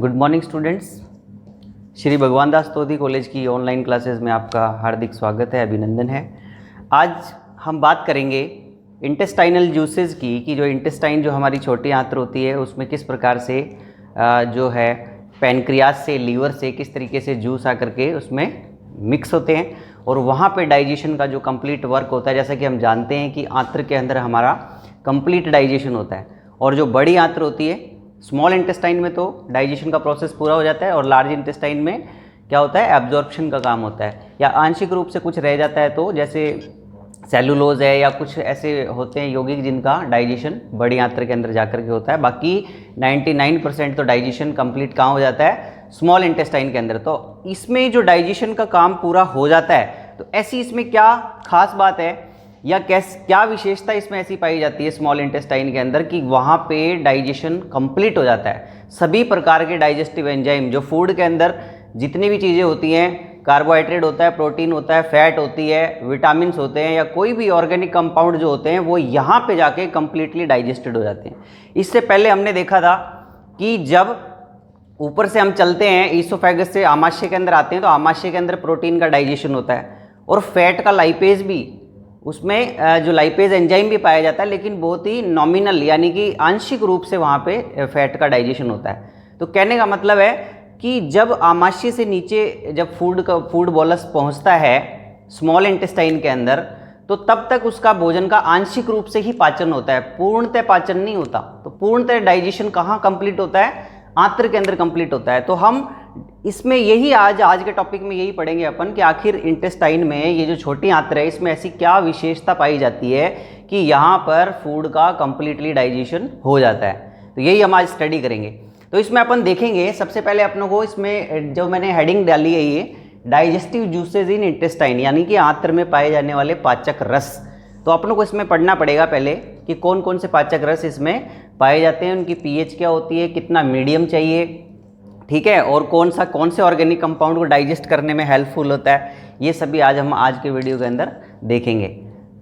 Good morning students. Shri Bhagwan Das Todi college की online classes में आपका हार्दिक स्वागत है, अभिनंदन है। आज हम बात करेंगे इंटेस्टाइनल जूसेस की कि जो इंटेस्टाइन जो हमारी छोटी आंत्र होती है उसमें किस प्रकार से जो है पैनक्रियाज से, लीवर से किस तरीके से जूस आकर के उसमें मिक्स होते हैं और वहाँ पे डाइजेशन का जो कंप्लीट वर्क होता है। जैसा कि हम जानते हैं कि आंत्र के अंदर हमारा कंप्लीट डाइजेशन होता है और जो बड़ी आंत्र होती है स्मॉल इंटेस्टाइन में तो डाइजेशन का प्रोसेस पूरा हो जाता है और लार्ज इंटेस्टाइन में क्या होता है, एब्जॉर्प्शन का काम होता है या आंशिक रूप से कुछ रह जाता है। तो जैसे सेलुलोज है या कुछ ऐसे होते हैं यौगिक जिनका डाइजेशन बड़ी आंत्र के अंदर जाकर के होता है। बाकी 99% तो डाइजेशन कंप्लीट कहाँ हो जाता है, स्मॉल इंटेस्टाइन के अंदर। तो इसमें जो डाइजेशन का काम पूरा हो जाता है तो ऐसी इसमें क्या खास बात है या क्या विशेषता इसमें ऐसी पाई जाती है स्मॉल इंटेस्टाइन के अंदर कि वहाँ पे डाइजेशन कंप्लीट हो जाता है। सभी प्रकार के डाइजेस्टिव एंजाइम जो फूड के अंदर जितनी भी चीज़ें होती हैं, कार्बोहाइड्रेट होता है, प्रोटीन होता है, फैट होती है, विटामिन होते हैं या कोई भी ऑर्गेनिक कंपाउंड जो होते हैं वो यहाँ पे जाके कंप्लीटली डाइजेस्टेड हो जाते हैं। इससे पहले हमने देखा था कि जब ऊपर से हम चलते हैं ईसोफेगस से आमाशय के अंदर आते हैं तो आमाशय के अंदर प्रोटीन का डाइजेशन होता है और फैट का लाइपेज भी, उसमें जो लाइपेज एंजाइम भी पाया जाता है लेकिन बहुत ही नॉमिनल यानी कि आंशिक रूप से वहाँ पे फैट का डाइजेशन होता है। तो कहने का मतलब है कि जब आमाशय से नीचे जब फूड बोलस पहुँचता है स्मॉल इंटेस्टाइन के अंदर तो तब तक उसका भोजन का आंशिक रूप से ही पाचन होता है, पूर्णतः पाचन नहीं होता। तो पूर्णतः डाइजेशन कहाँ कंप्लीट होता है, आंत्र के अंदर कंप्लीट होता है। तो हम इसमें यही आज के टॉपिक में यही पढ़ेंगे अपन कि आखिर इंटेस्टाइन में ये जो छोटी आंत्र है इसमें ऐसी क्या विशेषता पाई जाती है कि यहाँ पर फूड का कंप्लीटली डाइजेशन हो जाता है। तो यही हम आज स्टडी करेंगे। तो इसमें अपन देखेंगे सबसे पहले अपनों को, इसमें जो मैंने हेडिंग डाली है ये डाइजेस्टिव जूसेज इन इंटेस्टाइन यानी कि आंत्र में पाए जाने वाले पाचक रस। तो अपनों को इसमें पढ़ना पड़ेगा पहले कि कौन कौन से पाचक रस इसमें पाए जाते हैं, उनकी पीएच क्या होती है, कितना मीडियम चाहिए, ठीक है, और कौन से ऑर्गेनिक कंपाउंड को डाइजेस्ट करने में हेल्पफुल होता है। ये सभी हम आज के वीडियो के अंदर देखेंगे।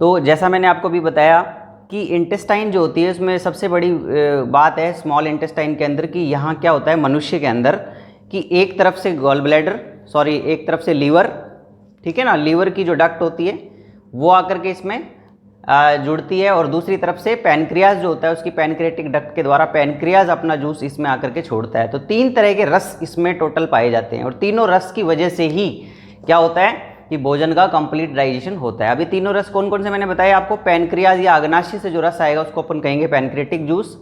तो जैसा मैंने आपको भी बताया कि इंटेस्टाइन जो होती है उसमें सबसे बड़ी बात है स्मॉल इंटेस्टाइन के अंदर कि यहाँ क्या होता है मनुष्य के अंदर कि एक तरफ से एक तरफ से लीवर, ठीक है ना, लीवर की जो डक्ट होती है वो आकर के इसमें जुड़ती है और दूसरी तरफ से पैनक्रियाज जो होता है उसकी पैनक्रियाटिक डक्ट के द्वारा पैनक्रियाज अपना जूस इसमें आकर के छोड़ता है। तो 3 तरह के रस इसमें टोटल पाए जाते हैं और तीनों रस की वजह से ही क्या होता है कि भोजन का कंप्लीट डाइजेशन होता है। अभी तीनों रस कौन कौन से मैंने बताया आपको। पैनक्रियाज या अग्नाशय से जो रस आएगा उसको अपन कहेंगे पैनक्रियाटिक जूस,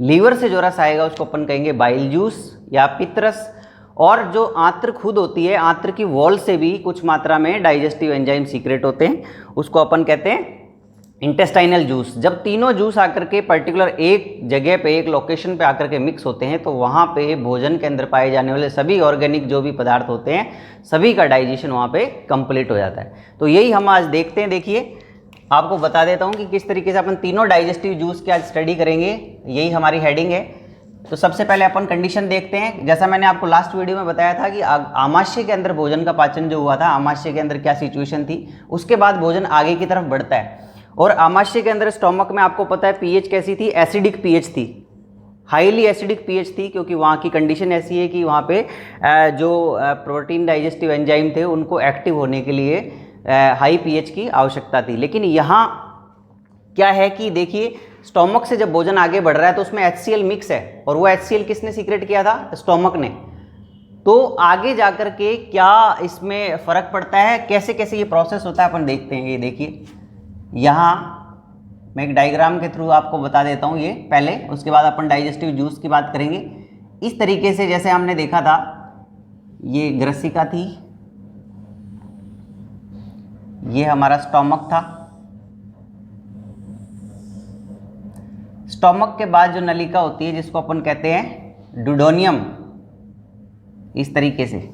लीवर से जो रस आएगा उसको अपन कहेंगे बाइल जूस या पित्तरस, और जो आंत्र खुद होती है आंत्र की वॉल से भी कुछ मात्रा में डाइजेस्टिव एंजाइम सीक्रेट होते हैं, उसको अपन कहते हैं इंटेस्टाइनल जूस। जब तीनों जूस आकर के पर्टिकुलर एक जगह पे, एक लोकेशन पे आकर के मिक्स होते हैं तो वहाँ पे भोजन के अंदर पाए जाने वाले सभी ऑर्गेनिक जो भी पदार्थ होते हैं सभी का डाइजेशन वहाँ पे कंप्लीट हो जाता है। तो यही हम आज देखते हैं। देखिए आपको बता देता हूँ कि किस तरीके से अपन तीनों डाइजेस्टिव जूस की आज स्टडी करेंगे, यही हमारी हेडिंग है। तो सबसे पहले अपन कंडीशन देखते हैं। जैसा मैंने आपको लास्ट वीडियो में बताया था कि आमाशय के अंदर भोजन का पाचन जो हुआ था, आमाशय के अंदर क्या सिचुएशन थी, उसके बाद भोजन आगे की तरफ बढ़ता है और आमाशय के अंदर स्टोमक में आपको पता है पीएच कैसी थी, एसिडिक पीएच थी, हाईली एसिडिक पीएच थी, क्योंकि वहाँ की कंडीशन ऐसी है कि वहाँ पे जो प्रोटीन डाइजेस्टिव एंजाइम थे उनको एक्टिव होने के लिए हाई पीएच की आवश्यकता थी। लेकिन यहाँ क्या है कि देखिए स्टोमक से जब भोजन आगे बढ़ रहा है तो उसमें HCl मिक्स है और वो HCl किसने सीक्रेट किया था, स्टोमक ने। तो आगे जाकर के क्या इसमें फ़र्क पड़ता है, कैसे कैसे ये प्रोसेस होता है अपन देखते हैं। ये देखिए यहाँ मैं एक डायग्राम के थ्रू आपको बता देता हूँ ये पहले, उसके बाद अपन डाइजेस्टिव जूस की बात करेंगे। इस तरीके से जैसे हमने देखा था ये ग्रसिका थी, ये हमारा स्टोमक था, स्टोमक के बाद जो नलिका होती है जिसको अपन कहते हैं डुडोनियम, इस तरीके से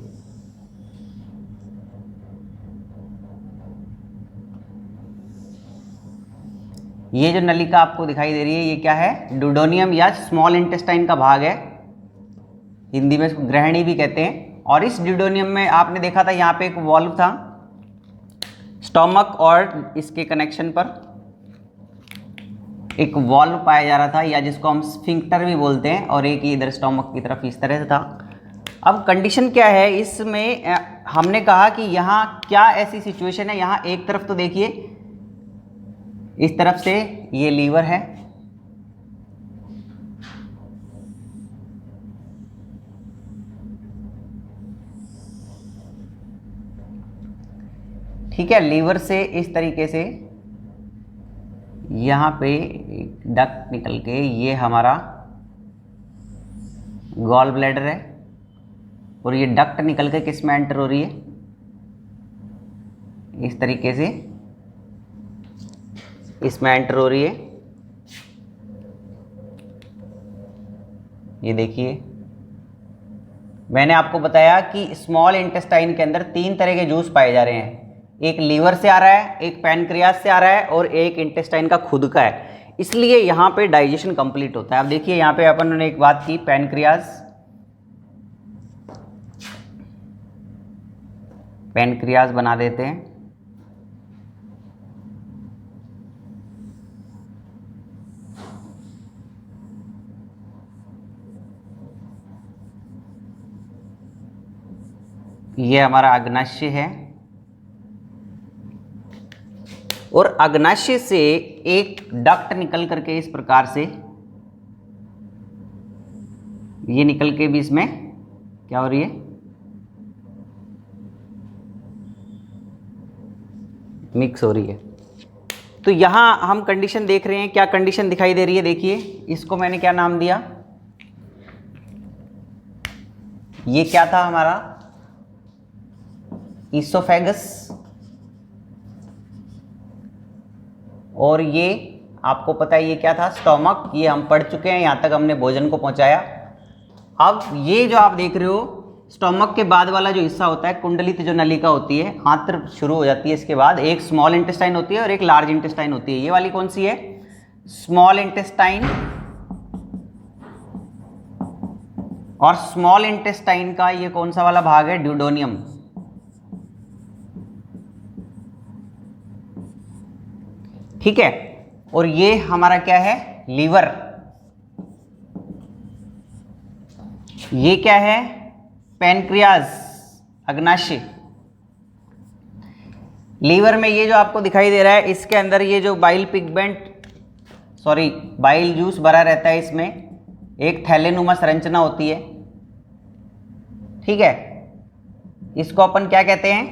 ये जो नलिका आपको दिखाई दे रही है ये क्या है, डुडोनियम या स्मॉल इंटेस्टाइन का भाग है, हिंदी में इसको ग्रहणी भी कहते हैं। और इस डुडोनियम में आपने देखा था यहाँ पे एक वॉल्व था, स्टोमक और इसके कनेक्शन पर एक वॉल्व पाया जा रहा था या जिसको हम स्फिंक्टर भी बोलते हैं, और एक इधर स्टोमक की तरफ इस तरह से था। अब कंडीशन क्या है इसमें, हमने कहा कि यहाँ क्या ऐसी सिचुएशन है, यहाँ एक तरफ तो देखिए इस तरफ से ये लीवर है, ठीक है, लीवर से इस तरीके से यहाँ पे डक्ट निकल के ये हमारा गॉल ब्लैडर है, और ये डक्ट निकल के किस में एंटर हो रही है, इस तरीके से इसमें एंटर हो रही है। ये देखिए मैंने आपको बताया कि स्मॉल इंटेस्टाइन के अंदर 3 तरह के जूस पाए जा रहे हैं, एक लीवर से आ रहा है, एक पैनक्रियाज से आ रहा है, और एक इंटेस्टाइन का खुद का है, इसलिए यहाँ पे डाइजेशन कंप्लीट होता है। अब देखिए यहाँ पे अपन ने एक बात की, पैनक्रियाज बना देते हैं। ये हमारा अग्नाशय है, और अग्नाशय से एक डक्ट निकल करके इस प्रकार से ये निकल के भी इसमें क्या हो रही है, मिक्स हो रही है। तो यहां हम कंडीशन देख रहे हैं, क्या कंडीशन दिखाई दे रही है, देखिए इसको मैंने क्या नाम दिया, ये क्या था हमारा ईसोफेगस, और ये आपको पता है ये क्या था, स्टोमक, ये हम पढ़ चुके हैं, यहां तक हमने भोजन को पहुंचाया। अब ये जो आप देख रहे हो स्टोमक के बाद वाला जो हिस्सा होता है, कुंडलित जो नलिका होती है, आंत्र शुरू हो जाती है, इसके बाद एक स्मॉल इंटेस्टाइन होती है और एक लार्ज इंटेस्टाइन होती है। ये वाली कौन सी है, स्मॉल इंटेस्टाइन, और स्मॉल इंटेस्टाइन का ये कौन सा वाला भाग है, ड्यूडोनियम। ठीक है, और ये हमारा क्या है, लीवर। ये क्या है, पैनक्रियाज, अग्नाशय। लीवर में ये जो आपको दिखाई दे रहा है, इसके अंदर ये जो बाइल बाइल जूस भरा रहता है, इसमें एक थैलेनुमा संरचना होती है, ठीक है, इसको अपन क्या कहते हैं,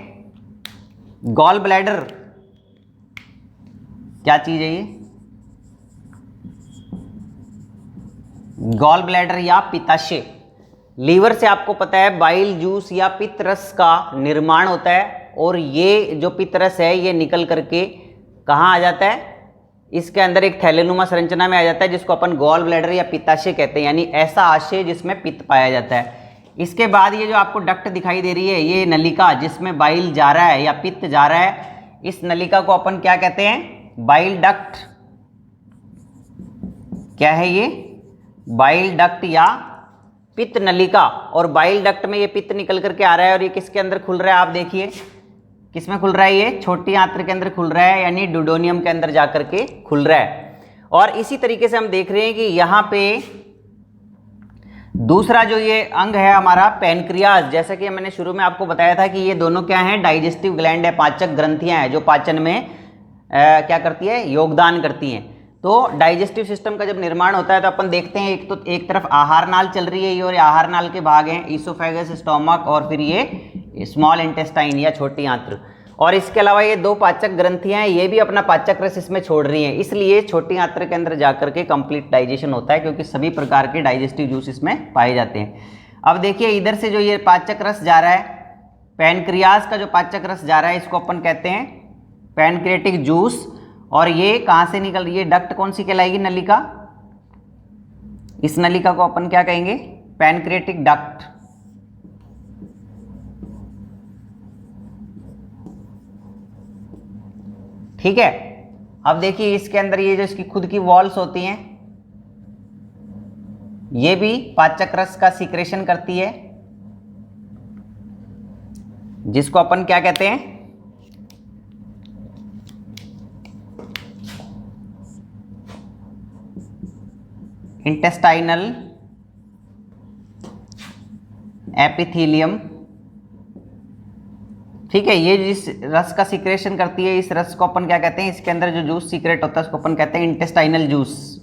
गॉल ब्लैडर। क्या चीज है ये, गॉल ब्लैडर या पित्ताशय। लीवर से आपको पता है बाइल जूस या पित्त रस का निर्माण होता है, और ये जो पित्त रस है ये निकल करके कहाँ आ जाता है, इसके अंदर एक थैलेनुमा संरचना में आ जाता है, जिसको अपन गॉल ब्लैडर या पित्ताशय कहते हैं, यानी ऐसा आशय जिसमें पित्त पाया जाता है। इसके बाद ये जो आपको डक्ट दिखाई दे रही है, ये नलिका जिसमें बाइल जा रहा है या पित्त जा रहा है, इस नलिका को अपन क्या कहते हैं, बाइल डक्ट। क्या है ये, बाइल डक्ट या पित्त नलिका। और बाइल डक्ट में ये पित्त निकल करके आ रहा है, और ये किसके अंदर खुल रहा है, आप देखिए किसमें खुल रहा है, ये छोटी आंत्र के अंदर खुल रहा है, यानी ड्यूडोनियम के अंदर जाकर के खुल रहा है। और इसी तरीके से हम देख रहे हैं कि यहाँ पे दूसरा जो ये अंग है हमारा पैनक्रियाज, जैसा कि मैंने शुरू में आपको बताया था कि ये दोनों क्या हैं, डाइजेस्टिव ग्लैंड है, पाचक ग्रंथियां हैं जो पाचन में क्या करती है, योगदान करती हैं। तो डाइजेस्टिव सिस्टम का जब निर्माण होता है तो अपन देखते हैं एक तरफ आहार नाल चल रही है ये, और आहार नाल के भाग हैं ईसोफेगस, स्टोमक, और फिर ये स्मॉल इंटेस्टाइन या छोटी आंत्र। और इसके अलावा ये 2 पाचक ग्रंथियां हैं, ये भी अपना पाचक रस इसमें छोड़ रही हैं, इसलिए छोटी आंत्र के अंदर जाकर के कंप्लीट डाइजेशन होता है, क्योंकि सभी प्रकार के डाइजेस्टिव जूस इसमें पाए जाते हैं। अब देखिए इधर से जो ये पाचक रस जा रहा है, पैनक्रियाज का जो पाचक रस जा रहा है, इसको अपन कहते हैं पैनक्रियाटिक जूस। और ये कहाँ से निकल रही है, डक्ट कौन सी कहलाएगी, नलिका। इस नलिका को अपन क्या कहेंगे, पैनक्रियाटिक डक्ट। ठीक है, अब देखिए इसके अंदर ये जो इसकी खुद की वॉल्स होती हैं, ये भी पाचक रस का सीक्रेशन करती है, जिसको अपन क्या कहते हैं, इंटेस्टाइनल एपिथेलियम, ठीक है। ये जिस रस का सीक्रेशन करती है, इस रस को अपन क्या कहते हैं, इसके अंदर जो जूस सीक्रेट होता है उसको अपन कहते हैं इंटेस्टाइनल जूस।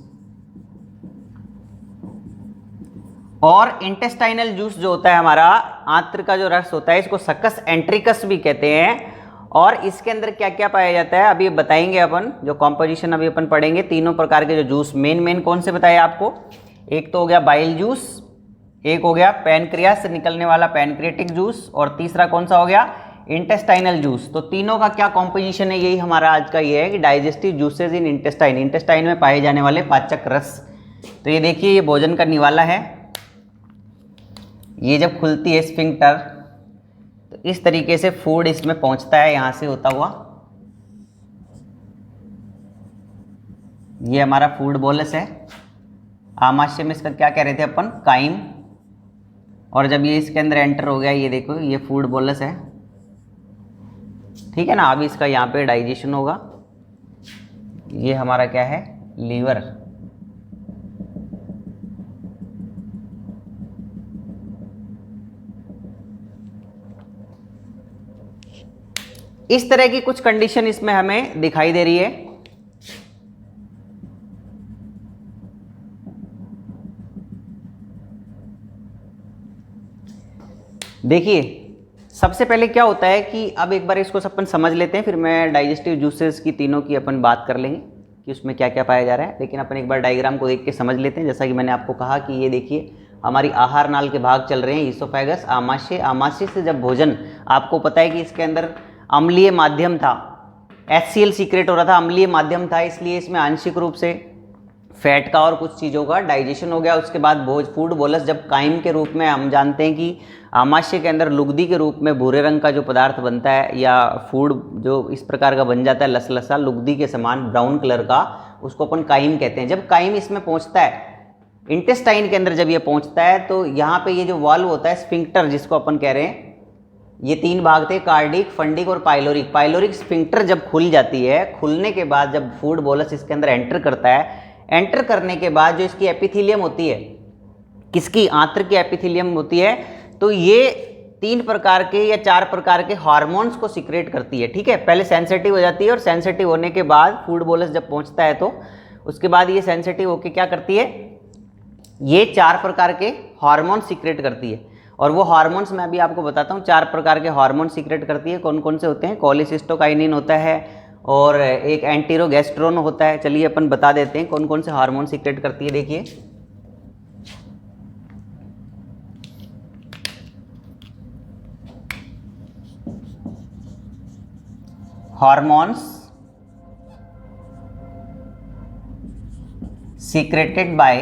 और इंटेस्टाइनल जूस जो होता है हमारा, आंत्र का जो रस होता है, इसको सकस एंट्रिकस भी कहते हैं। और इसके अंदर क्या क्या पाया जाता है अभी बताएंगे अपन, जो कॉम्पोजिशन अभी अपन पढ़ेंगे। तीनों प्रकार के जो जूस मेन कौन से बताए आपको, एक तो हो गया बाइल जूस, एक हो गया पैनक्रियास से निकलने वाला पैनक्रियाटिक जूस, और तीसरा कौन सा हो गया, इंटेस्टाइनल जूस। तो तीनों का क्या कॉम्पोजिशन है, यही हमारा आज का ये है कि डाइजेस्टिव जूसेज इन इंटेस्टाइन, इंटेस्टाइन में पाए जाने वाले पाचक रस। तो ये देखिए, ये भोजन का निवाला है, ये जब खुलती है स्फिंक्टर तो इस तरीके से फूड इसमें पहुंचता है यहाँ से होता हुआ। ये हमारा फूड बोलस है। आमाशय में इसका क्या कह रहे थे अपन, काइम। और जब ये इसके अंदर एंटर हो गया, ये देखो ये फूड बोलस है, ठीक है ना। अभी इसका यहाँ पे डाइजेशन होगा। ये हमारा क्या है, लीवर। इस तरह की कुछ कंडीशन इसमें हमें दिखाई दे रही है। देखिए, सबसे पहले क्या होता है कि अब एक बार इसको अपन समझ लेते हैं, फिर मैं डाइजेस्टिव जूसेस की तीनों की अपन बात कर लेंगे कि उसमें क्या क्या पाया जा रहा है। लेकिन अपन एक बार डायग्राम को देख के समझ लेते हैं। जैसा कि मैंने आपको कहा कि ये देखिए हमारी आहार नाल के भाग चल रहे हैं, ईसोफेगस, आमाशय। आमाशय से जब भोजन, आपको पता है कि इसके अंदर अम्लीय माध्यम था, HCl सीक्रेट हो रहा था, अम्लीय माध्यम था, इसलिए इसमें आंशिक रूप से फैट का और कुछ चीज़ों का डाइजेशन हो गया। उसके बाद फूड बोलस जब काइम के रूप में, हम जानते हैं कि आमाशय के अंदर लुगदी के रूप में भूरे रंग का जो पदार्थ बनता है, या फूड जो इस प्रकार का बन जाता है, लसलसा लुगदी के समान ब्राउन कलर का, उसको अपन काइम कहते हैं। जब काइम इसमें पहुंचता है, इंटेस्टाइन के अंदर जब ये पहुंचता है, तो यहाँ पे ये जो वाल्व होता है, स्फिंक्टर जिसको अपन कह रहे हैं, ये तीन भाग थे, कार्डिक, फंडिक और पाइलोरिक। पाइलोरिक स्फिंक्टर जब खुल जाती है, खुलने के बाद जब फूड बोलस इसके अंदर एंटर करता है, एंटर करने के बाद जो इसकी एपिथेलियम होती है, किसकी, आंत्र की एपिथेलियम होती है, तो ये 3 प्रकार के या 4 प्रकार के हार्मोन्स को सीक्रेट करती है, ठीक है। पहले सेंसिटिव हो जाती है, और सेंसिटिव होने के बाद फूड बोलस जब पहुंचता है, तो उसके बाद ये सेंसिटिव होकर क्या करती है, ये 4 प्रकार के हार्मोन सीक्रेट करती है। और वो हार्मोन्स मैं अभी आपको बताता हूँ, 4 प्रकार के हार्मोन सीक्रेट करती है। कौन कौन से होते हैं, कोलिसिस्टोकाइनिन होता है, और एक एंटीरोगेस्ट्रोन होता है। चलिए अपन बता देते हैं कौन कौन से हार्मोन सीक्रेट करती है। देखिए, हार्मोन्स सीक्रेटेड बाय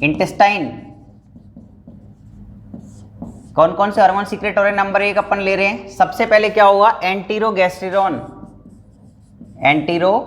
इंटेस्टाइन। कौन कौन से हार्मोन सीक्रेट हो रहे हैं, नंबर 1 अपन ले रहे हैं। सबसे पहले क्या होगा, एंटीरोगेस्टेरोन। एंटीरोगेस्ट्रोन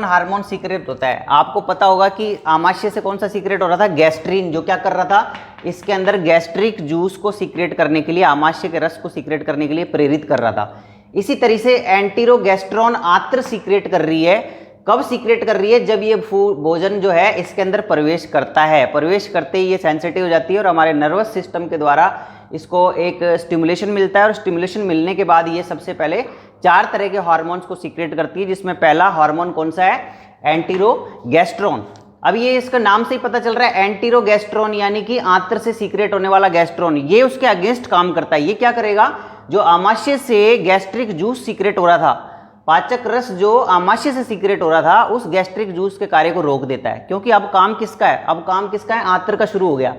हार्मोन सीक्रेट होता है। आपको पता होगा कि आमाशय से कौन सा सीक्रेट हो रहा था, गैस्ट्रीन, जो क्या कर रहा था, इसके अंदर गैस्ट्रिक जूस को सीक्रेट करने के लिए, आमाशय के रस को सीक्रेट करने के लिए प्रेरित कर रहा था। इसी तरह से एंटीरोगेस्ट्रोन आंत्र सीक्रेट कर रही है। कब सीक्रेट कर रही है, जब ये भोजन जो है इसके अंदर प्रवेश करता है। प्रवेश करते ही ये सेंसिटिव हो जाती है, और हमारे नर्वस सिस्टम के द्वारा इसको एक स्टिमुलेशन मिलता है। और स्टिमुलेशन मिलने के बाद ये सबसे पहले 4 तरह के हार्मोन्स को सीक्रेट करती है, जिसमें पहला हार्मोन कौन सा है, एंटीरोगेस्ट्रोन। अब ये इसका नाम से ही पता चल रहा है, एंटीरोगेस्ट्रोन यानी कि आंत्र से सीक्रेट होने वाला गैस्ट्रोन, ये उसके अगेंस्ट काम करता है। ये क्या करेगा, जो आमाशय से गैस्ट्रिक जूस सीक्रेट हो रहा था, पाचक रस जो आमाशय से सीक्रेट हो रहा था, उस गैस्ट्रिक जूस के कार्य को रोक देता है। क्योंकि अब काम किसका है, अब काम किसका है, आंत्र का शुरू हो गया।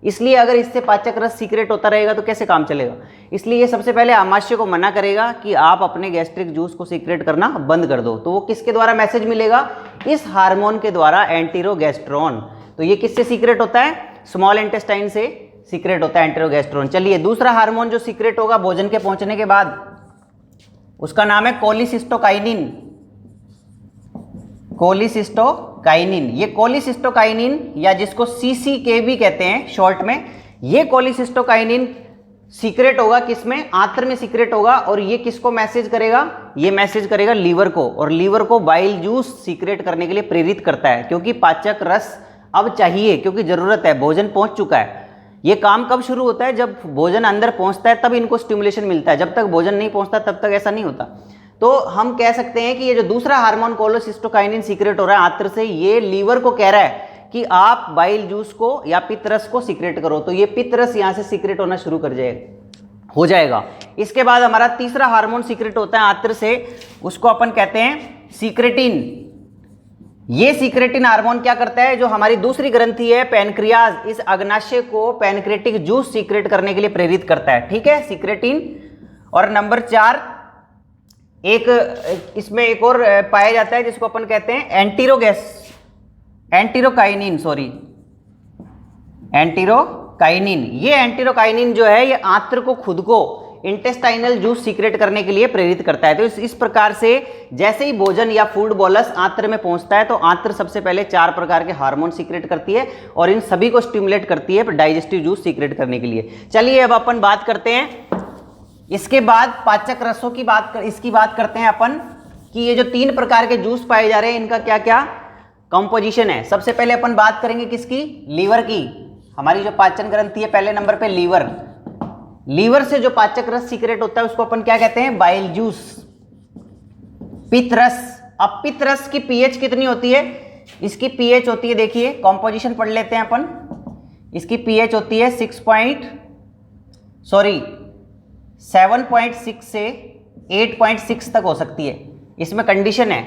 इसलिए अगर इससे पाचक रस सीक्रेट होता रहेगा तो कैसे काम चलेगा। इसलिए ये सबसे पहले आमाशय को मना करेगा कि आप अपने गैस्ट्रिक जूस को सीक्रेट करना बंद कर दो। तो वो किसके द्वारा मैसेज मिलेगा, इस हार्मोन के द्वारा, एंटीरोगेस्ट्रोन। तो ये किससे सीक्रेट होता है, स्मॉल इंटेस्टाइन से सीक्रेट होता है एंटीरोगेस्ट्रोन। चलिए, दूसरा हार्मोन जो सीक्रेट होगा भोजन के पहुंचने के बाद, उसका नाम है कोलिसिस्टोकाइनिन। कोलिसिस्टोकाइनिन, ये कोलिसिस्टोकाइनिन या जिसको CCK भी कहते हैं शॉर्ट में, ये कोलिसिस्टोकाइनिन सीक्रेट होगा किसमें, आंत्र में सीक्रेट होगा। और ये किसको मैसेज करेगा, ये मैसेज करेगा लीवर को, और लीवर को बाइल जूस सीक्रेट करने के लिए प्रेरित करता है। क्योंकि पाचक रस अब चाहिए, क्योंकि ज़रूरत है, भोजन पहुंच चुका है। ये काम कब शुरू होता है? जब भोजन अंदर पहुंचता है तब इनको स्टिमुलेशन मिलता है, जब तक भोजन नहीं पहुंचता तब तक ऐसा नहीं होता। तो हम कह सकते हैं कि ये जो दूसरा हार्मोन कोलेसिस्टोकाइनिन सीक्रेट हो रहा है आंत्र से, ये लीवर को कह रहा है कि आप बाइल जूस को या पित्त रस को सीक्रेट करो। तो ये पित्त रस यहाँ से सीक्रेट होना शुरू हो जाएगा। इसके बाद हमारा तीसरा हार्मोन सीक्रेट होता है आंत्र से, उसको अपन कहते हैं सीक्रेटिन। ये सीक्रेटिन हार्मोन क्या करता है? जो हमारी दूसरी ग्रंथि है पैनक्रियाज, इस अग्नाशय को पैनक्रेटिक जूस सीक्रेट करने के लिए प्रेरित करता है। ठीक है, सीक्रेटिन। और नंबर 4 एक इसमें एक और पाया जाता है जिसको अपन कहते हैं एंटीरोकाइनिन। ये एंटीरोकाइनिन जो है ये आंत्र को खुद को इंटेस्टाइनल जूस सीक्रेट करने के लिए प्रेरित करता है। तो इस प्रकार से जैसे ही भोजन या फूड बोलस आंत्र में पहुंचता है तो आंत्र सबसे पहले 4 प्रकार के हार्मोन सीक्रेट करती है और इन सभी को स्टिमुलेट करती है डाइजेस्टिव जूस सीक्रेट करने के लिए। चलिए अब अपन बात करते हैं, इसके बाद पाचक रसों की बात करते हैं अपन कि ये जो 3 प्रकार के जूस पाए जा रहे हैं इनका क्या क्या कंपोजिशन है। सबसे पहले अपन बात करेंगे किसकी? लीवर की। हमारी जो पाचन ग्रंथि है पहले नंबर पे लीवर से जो पाचक रस सीक्रेट होता है उसको अपन क्या कहते हैं? Bile juice. पित्त रस। अब पित्त रस की पीएच कितनी होती है? इसकी पीएच होती है, देखिए कंपोजिशन पढ़ लेते हैं अपन। इसकी पीएच होती है 7.6 से 8.6 तक हो सकती है। इसमें कंडीशन है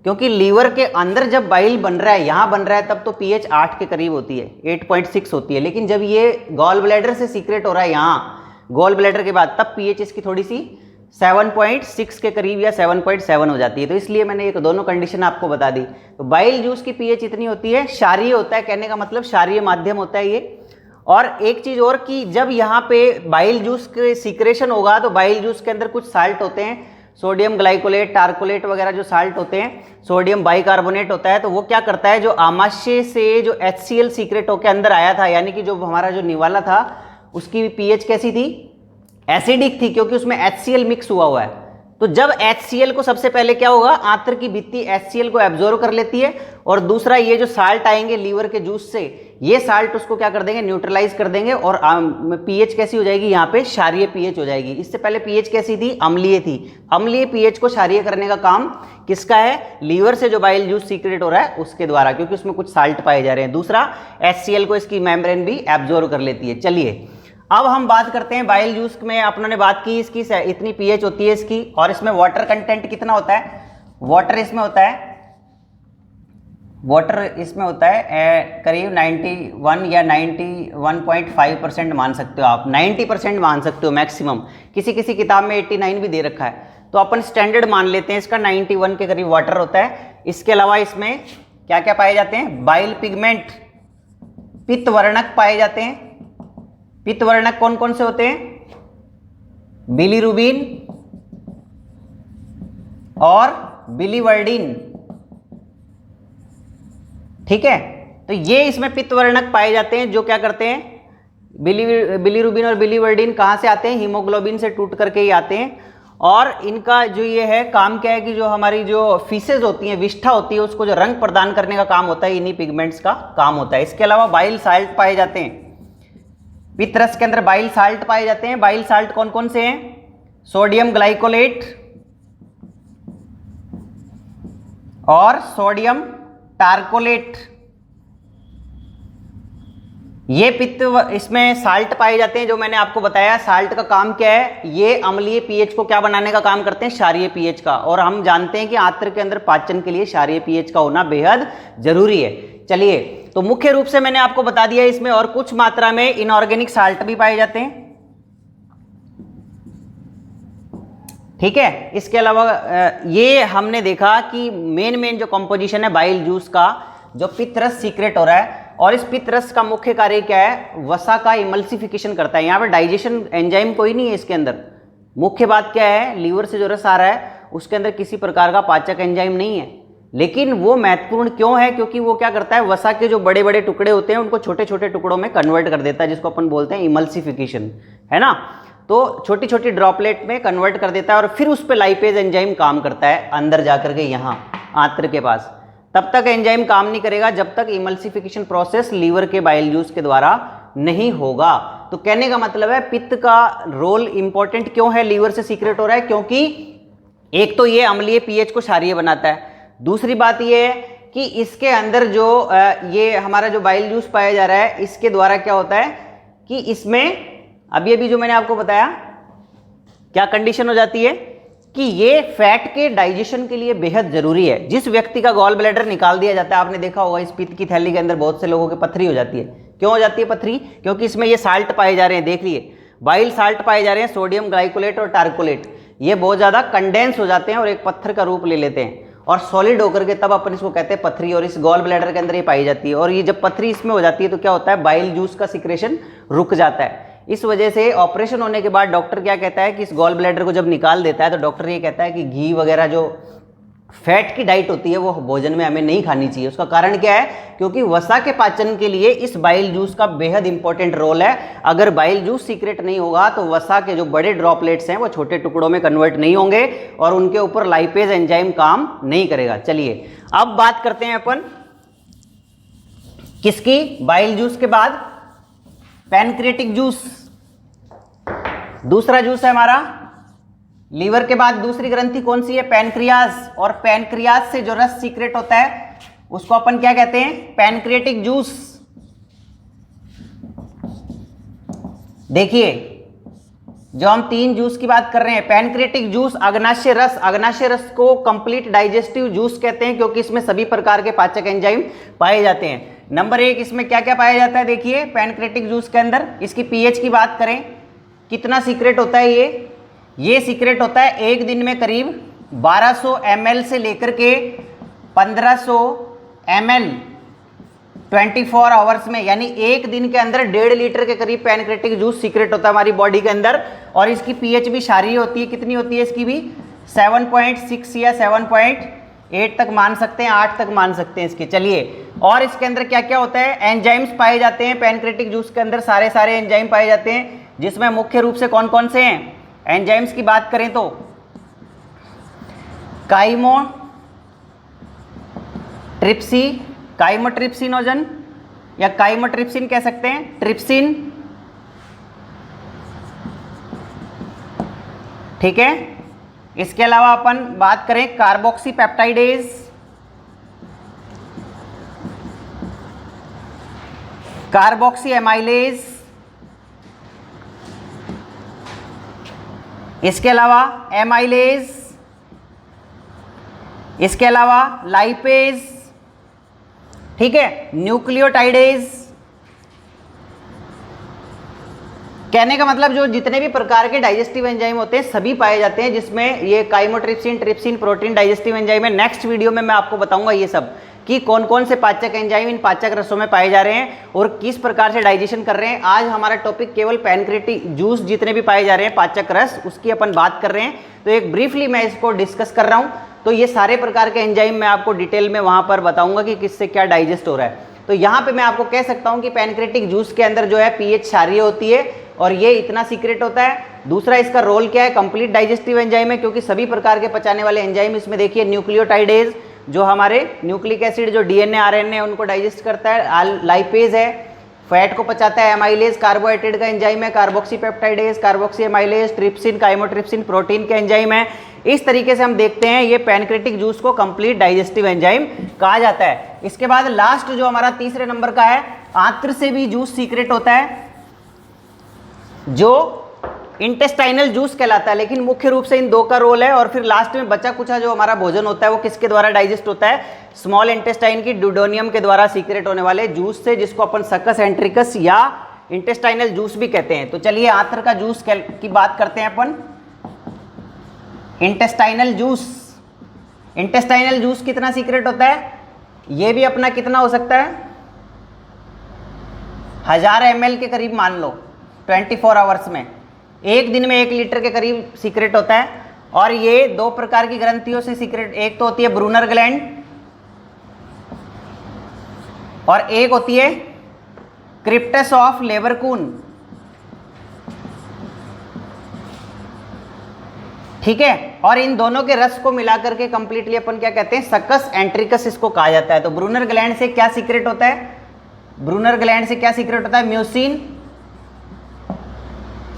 क्योंकि लीवर के अंदर जब बाइल बन रहा है, यहां बन रहा है, तब तो पीएच 8 के करीब होती है, 8.6 होती है। लेकिन जब ये गॉल ब्लैडर से सीक्रेट हो रहा है यहां गॉल ब्लैडर के बाद, तब पीएच इसकी थोड़ी सी 7.6 के करीब या 7.7 हो जाती है। तो इसलिए मैंने ये दोनों कंडीशन आपको बता दी। तो बाइल जूस की पीएच इतनी होती है, क्षारीय होता है, कहने का मतलब क्षारीय माध्यम होता है ये। और एक चीज और कि जब यहाँ पे बाइल जूस के सीक्रेशन होगा तो बाइल जूस के अंदर कुछ साल्ट होते हैं, सोडियम ग्लाइकोलेट, टार्कोलेट वगैरह जो साल्ट होते हैं, सोडियम बाइकार्बोनेट होता है। तो वो क्या करता है, जो आमाशय से जो HCl सीक्रेट होकर अंदर आया था, यानी कि जो हमारा जो निवाला था उसकी पीएच कैसी थी? एसिडिक थी, क्योंकि उसमें HCl मिक्स हुआ है। तो जब HCl को सबसे पहले क्या होगा, आंत्र की भित्ति HCl को एब्जॉर्व कर लेती है, और दूसरा ये जो साल्ट आएंगे लीवर के जूस से, ये साल्ट उसको क्या कर देंगे? न्यूट्रलाइज कर देंगे, और पीएच कैसी हो जाएगी? यहाँ पे क्षारीय पीएच हो जाएगी। इससे पहले पीएच कैसी थी? अम्लीय थी। अम्लीय पीएच को क्षारीय करने का काम किसका है? लीवर से जो बाइल जूस सीक्रेट हो रहा है उसके द्वारा, क्योंकि उसमें कुछ साल्ट पाए जा रहे हैं। दूसरा HCl को इसकी मेम्ब्रेन भी एब्जॉर्व कर लेती है। चलिए अब हम बात करते हैं बाइल जूस में। अपनों ने बात की इसकी इतनी पीएच होती है इसकी, और इसमें वाटर कंटेंट कितना होता है? वाटर इसमें होता है करीब 91 या 91.5% मान सकते हो आप, 90% मान सकते हो मैक्सिमम। किसी किसी किताब में 89 भी दे रखा है, तो अपन स्टैंडर्ड मान लेते हैं इसका 91 के करीब वाटर होता है। इसके अलावा इसमें क्या क्या पाए जाते हैं? बाइल पिगमेंट, पित्त वर्णक पाए जाते हैं। पित्त वर्णक कौन कौन से होते हैं? बिलीरुबिन और बिलीवर्डिन। ठीक है, तो ये इसमें पित्त वर्णक पाए जाते हैं जो क्या करते हैं? बिलीरुबिन और बिलीवर्डिन कहां से आते हैं? हीमोग्लोबिन से टूट करके ही आते हैं। और इनका जो ये है काम क्या है कि जो हमारी जो फीसेज होती हैं, विष्ठा होती है, उसको जो रंग प्रदान करने का काम होता है, इन्हीं पिगमेंट्स का काम होता है। इसके अलावा बाइल साल्ट पाए जाते हैं। पित्त रस के अंदर बाइल साल्ट पाए जाते हैं। बाइल साल्ट कौन कौन से हैं? सोडियम ग्लाइकोलेट और सोडियम टार्कोलेट। ये पित्त इसमें साल्ट पाए जाते हैं जो मैंने आपको बताया। साल्ट का काम क्या है? ये अम्लीय पीएच को क्या बनाने का काम करते हैं? क्षारीय पीएच का। और हम जानते हैं कि आंत्र के अंदर पाचन के लिए क्षारीय पीएच का होना बेहद जरूरी है। चलिए, तो मुख्य रूप से मैंने आपको बता दिया इसमें, और कुछ मात्रा में इनऑर्गेनिक साल्ट भी पाए जाते हैं। ठीक है, इसके अलावा ये हमने देखा कि मेन जो कंपोजिशन है बाइल जूस का, जो पित्त रस सीक्रेट हो रहा है, और इस पित्त रस का मुख्य कार्य क्या है? वसा का इमल्सिफिकेशन करता है। यहाँ पे डाइजेशन एंजाइम कोई नहीं है इसके अंदर। मुख्य बात क्या है? लीवर से जो रस आ रहा है उसके अंदर किसी प्रकार का पाचक एंजाइम नहीं है, लेकिन वो महत्वपूर्ण क्यों है? क्योंकि वो क्या करता है? वसा के जो बड़े बड़े टुकड़े होते हैं उनको छोटे छोटे टुकड़ों में कन्वर्ट कर देता है, जिसको अपन बोलते हैं इमल्सिफिकेशन, है ना। तो छोटी छोटी ड्रॉपलेट में कन्वर्ट कर देता है, और फिर उस पर लाइपेज एंजाइम काम करता है अंदर जाकर के, यहाँ आंत्र के पास। तब तक एंजाइम काम नहीं करेगा जब तक इमल्सिफिकेशन प्रोसेस लीवर के बाइल जूस के द्वारा नहीं होगा। तो कहने का मतलब है पित्त का रोल इंपॉर्टेंट क्यों है, लीवर से सीक्रेट हो रहा है क्योंकि एक तो ये अम्लीय पीएच को क्षारीय बनाता है, दूसरी बात ये है कि इसके अंदर जो ये हमारा जो बाइल जूस पाया जा रहा है इसके द्वारा क्या होता है कि इसमें अभी अभी जो मैंने आपको बताया क्या कंडीशन हो जाती है कि ये फैट के डाइजेशन के लिए बेहद जरूरी है। जिस व्यक्ति का गॉल ब्लैडर निकाल दिया जाता है, आपने देखा होगा इस पित्त की थैली के अंदर बहुत से लोगों की पथरी हो जाती है। क्यों हो जाती है पथरी? क्योंकि इसमें ये साल्ट पाए जा रहे हैं, देख लिए बाइल साल्ट पाए जा रहे हैं, सोडियम ग्लाइकोलेट और टार्कोलेट, ये बहुत ज़्यादा कंडेंस हो जाते हैं और एक पत्थर का रूप ले लेते हैं और सॉलिड होकर के तब अपन इसको कहते हैं पथरी, और इस गॉल ब्लैडर के अंदर ये पाई जाती है। और ये जब पथरी इसमें हो जाती है तो क्या होता है, बाइल जूस का सिक्रेशन रुक जाता है। इस वजह से ऑपरेशन होने के बाद डॉक्टर क्या कहता है कि इस गॉल ब्लैडर को जब निकाल देता है तो डॉक्टर ये कहता है कि घी वगैरह जो फैट की डाइट होती है वो भोजन में हमें नहीं खानी चाहिए। उसका कारण क्या है? क्योंकि वसा के पाचन के लिए इस बाइल जूस का बेहद इंपॉर्टेंट रोल है। अगर बाइल जूस सीक्रेट नहीं होगा तो वसा के जो बड़े ड्रॉपलेट्स हैं वो छोटे टुकड़ों में कन्वर्ट नहीं होंगे और उनके ऊपर लाइपेज एंजाइम काम नहीं करेगा। चलिए अब बात करते हैं अपन किसकी, बाइल जूस के बाद पैनक्रियाटिक जूस। दूसरा जूस है हमारा लीवर के बाद दूसरी ग्रंथि कौन सी है? पैनक्रियाज। और पैनक्रियाज से जो रस सीक्रेट होता है उसको अपन क्या कहते हैं? Pancreatic juice. देखिए जो हम 3 जूस की बात कर रहे हैं, पैनक्रियाटिक जूस, अग्नाशय रस, अग्नाशय रस को कंप्लीट डाइजेस्टिव जूस कहते हैं क्योंकि इसमें सभी प्रकार के पाचक एंजाइम पाए जाते हैं। नंबर 1 इसमें क्या क्या पाया जाता है? देखिए पैनक्रियाटिक जूस के अंदर इसकी पीएच की बात करें, कितना सीक्रेट होता है ये सीक्रेट होता है एक दिन में करीब 1200 ml से लेकर के 1500 ml 24 आवर्स में, यानी एक दिन के अंदर 1.5 लीटर के करीब पैनक्रियाटिक जूस सीक्रेट होता है हमारी बॉडी के अंदर। और इसकी पीएच भी क्षारीय होती है। कितनी होती है इसकी भी? 7.6 या 7.8 तक मान सकते हैं, 8 तक मान सकते हैं इसके। चलिए और इसके अंदर क्या क्या होता है? एंजाइम्स पाए जाते हैं पैनक्रियाटिक जूस के अंदर, सारे एंजाइम पाए जाते हैं जिसमें मुख्य रूप से कौन कौन से हैं? एंजाइम्स की बात करें तो काइमोट्रिप्सिनोजन या काइमोट्रिप्सिन कह सकते हैं, ट्रिप्सिन, ठीक है। इसके अलावा अपन बात करें कार्बोक्सी पेप्टाइडेज, कार्बोक्सी एमाइलेज, इसके अलावा एमाइलेज, इसके अलावा लाइपेज, ठीक है, न्यूक्लियोटाइडेज। कहने का मतलब जो जितने भी प्रकार के डाइजेस्टिव एंजाइम होते हैं सभी पाए जाते हैं, जिसमें ये chymotrypsin, trypsin, protein digestive enzyme है। नेक्स्ट वीडियो में मैं आपको बताऊंगा ये सब कि कौन कौन से पाचक एंजाइम इन पाचक रसों में पाए जा रहे हैं और किस प्रकार से डाइजेशन कर रहे हैं। आज हमारा टॉपिक केवल पैनक्रियाटिक जूस जितने भी पाए जा रहे हैं पाचक रस उसकी अपन बात कर रहे हैं, तो एक ब्रीफली मैं इसको डिस्कस कर रहा हूं। तो ये सारे प्रकार के एंजाइम मैं आपको डिटेल में वहां पर बताऊंगा कि किससे क्या डाइजेस्ट हो रहा है। तो यहाँ पे मैं आपको कह सकता हूँ कि पैनक्रियाटिक जूस के अंदर जो है पीएच क्षारीय होती है और ये इतना सीक्रेट होता है। दूसरा इसका रोल क्या है? कंप्लीट डाइजेस्टिव एंजाइम है क्योंकि सभी प्रकार के पचाने वाले एंजाइम इसमें देखिए, न्यूक्लियोटाइडेज जो हमारे न्यूक्लिक एसिड जो डीएनए आरएनए उनको डाइजेस्ट करता है, लाइपेज है फैट को पचाता है, एमाइलेज कार्बोहाइड्रेट का एंजाइम है, carboxy peptidase, carboxy amylase, trypsin, chymotrypsin protein के एंजाइम है। इस तरीके से हम देखते हैं ये पैनक्रियाटिक जूस को कंप्लीट डाइजेस्टिव एंजाइम कहा जाता है। इसके बाद लास्ट जो हमारा तीसरे नंबर का है, आंत्र से भी जूस सीक्रेट होता है जो इंटेस्टाइनल जूस कहलाता है, लेकिन मुख्य रूप से इन 2 का रोल है। और फिर लास्ट में बचा कुचा जो हमारा भोजन होता है वो किसके द्वारा डाइजेस्ट होता है? स्मॉल इंटेस्टाइन की ड्यूडेनियम के द्वारा सीक्रेट होने वाले जूस से, जिसको अपन सकस एंट्रिकस या इंटेस्टाइनल जूस भी कहते हैं। तो चलिए आंत्र का जूस की बात करते हैं अपन। इंटेस्टाइनल जूस, इंटेस्टाइनल जूस कितना सीक्रेट होता है? ये भी अपना कितना हो सकता है? 1000 ml के करीब मान लो 24 आवर्स में, एक दिन में 1 लीटर के करीब सीक्रेट होता है। और ये 2 प्रकार की ग्रंथियों से सीक्रेट, एक तो होती है ब्रूनर ग्लैंड और एक होती है क्रिप्टस ऑफ लेवरकून। ठीक है। और इन दोनों के रस को मिला करके कंप्लीटली अपन क्या कहते हैं, सकस एंट्रिकस इसको कहा जाता है। तो ब्रूनर ग्लैंड से क्या सीक्रेट होता है, ब्रूनर ग्लैंड से क्या सीक्रेट होता है, म्यूसिन,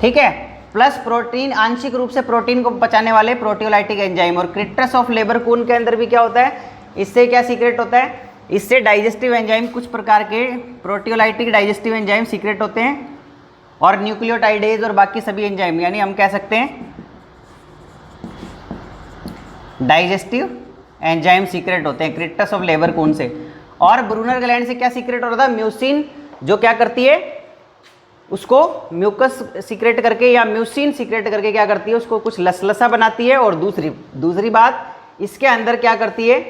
ठीक है, प्लस प्रोटीन, आंशिक रूप से प्रोटीन को पचाने वाले प्रोटियोलाइटिक एंजाइम। और क्रिटस ऑफ लेबरकून के अंदर भी क्या होता है, इससे क्या सीक्रेट होता है, इससे डाइजेस्टिव एंजाइम, कुछ प्रकार के प्रोटियोलाइटिक डाइजेस्टिव एंजाइम सीक्रेट होते हैं, और न्यूक्लियोटाइडेज और बाकी सभी एंजाइम, यानी हम कह सकते हैं डाइजेस्टिव एंजाइम सीक्रेट होते हैं क्रिटस ऑफ लेबरकून से। और ब्रूनर ग्लैंड से क्या सीक्रेट होता है, म्यूसिन, जो क्या करती है, उसको म्यूकस सीक्रेट करके या म्यूसिन सीक्रेट करके क्या करती है, उसको कुछ लसलसा बनाती है। और दूसरी बात, इसके अंदर क्या करती है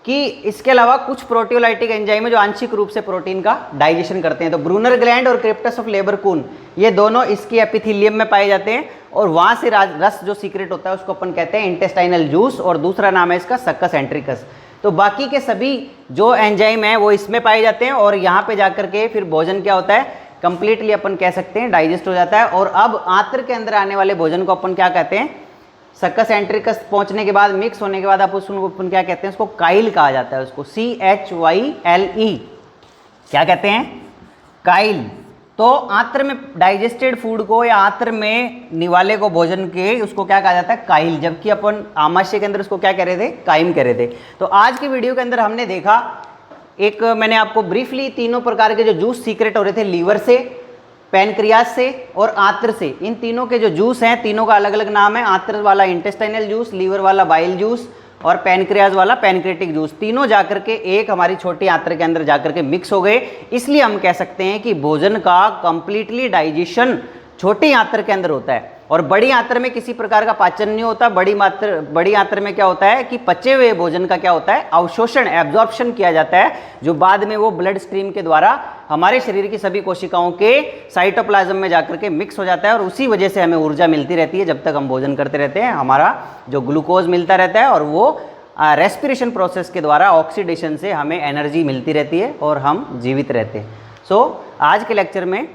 कि इसके अलावा कुछ प्रोटियोलाइटिक एंजाइम है जो आंशिक रूप से प्रोटीन का डाइजेशन करते हैं। तो ब्रूनर ग्लैंड और क्रिप्टस ऑफ लेबरकून ये दोनों इसकी एपिथेलियम में पाए जाते हैं, और वहाँ से रस जो सीक्रेट होता है उसको अपन कहते हैं इंटेस्टाइनल जूस, और दूसरा नाम है इसका सक्कस एंट्रिकस। तो बाकी के सभी जो एंजाइम हैं वो इसमें पाए जाते हैं, और यहाँ पे जाकर के फिर भोजन क्या होता है, कंप्लीटली अपन कह सकते हैं डाइजेस्ट हो जाता है। और अब आंत्र के अंदर आने वाले भोजन को अपन क्या कहते हैं, सक्कस एंट्रिकस पहुंचने के बाद, मिक्स होने के बाद आप उसको अपन क्या कहते हैं, उसको काइल कहा जाता है, उसको CHYLE क्या कहते हैं, काइल। तो आंत्र में डाइजेस्टेड फूड को या आंत्र में निवाले को भोजन के उसको क्या कहा जाता है, काइल, जबकि अपन आमाशय के अंदर उसको क्या कह रहे थे, काइम कह रहे थे। तो आज की वीडियो के अंदर हमने देखा, एक मैंने आपको ब्रीफली तीनों प्रकार के जो जूस सीक्रेट हो रहे थे, लीवर से, पैनक्रियास से और आंत्र से, इन तीनों के जो जूस हैं, तीनों का अलग अलग नाम है। आंत्र वाला इंटेस्टाइनल जूस, लीवर वाला बाइल जूस, और पैनक्रियाज वाला पैनक्रेटिक जूस, तीनों जाकर के एक हमारी छोटी आंत्र के अंदर जाकर के मिक्स हो गए। इसलिए हम कह सकते हैं कि भोजन का कंप्लीटली डाइजेशन छोटी आंत्र के अंदर होता है, और बड़ी आंत्र में किसी प्रकार का पाचन नहीं होता। बड़ी आंत्र में क्या होता है कि पचे हुए भोजन का क्या होता है, अवशोषण, एब्जॉर्प्शन किया जाता है, जो बाद में वो ब्लड स्ट्रीम के द्वारा हमारे शरीर की सभी कोशिकाओं के साइटोप्लाज्म में जाकर के मिक्स हो जाता है, और उसी वजह से हमें ऊर्जा मिलती रहती है जब तक हम भोजन करते रहते हैं। हमारा जो ग्लूकोज मिलता रहता है, और वो रेस्पिरेशन प्रोसेस के द्वारा ऑक्सीडेशन से हमें एनर्जी मिलती रहती है और हम जीवित रहते हैं। सो आज के लेक्चर में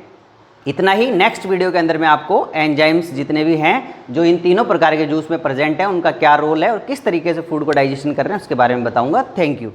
इतना ही। नेक्स्ट वीडियो के अंदर मैं आपको एंजाइम्स जितने भी हैं जो इन तीनों प्रकार के जूस में प्रेजेंट हैं, उनका क्या रोल है और किस तरीके से फूड को डाइजेशन कर रहे हैं, उसके बारे में बताऊंगा। Thank you.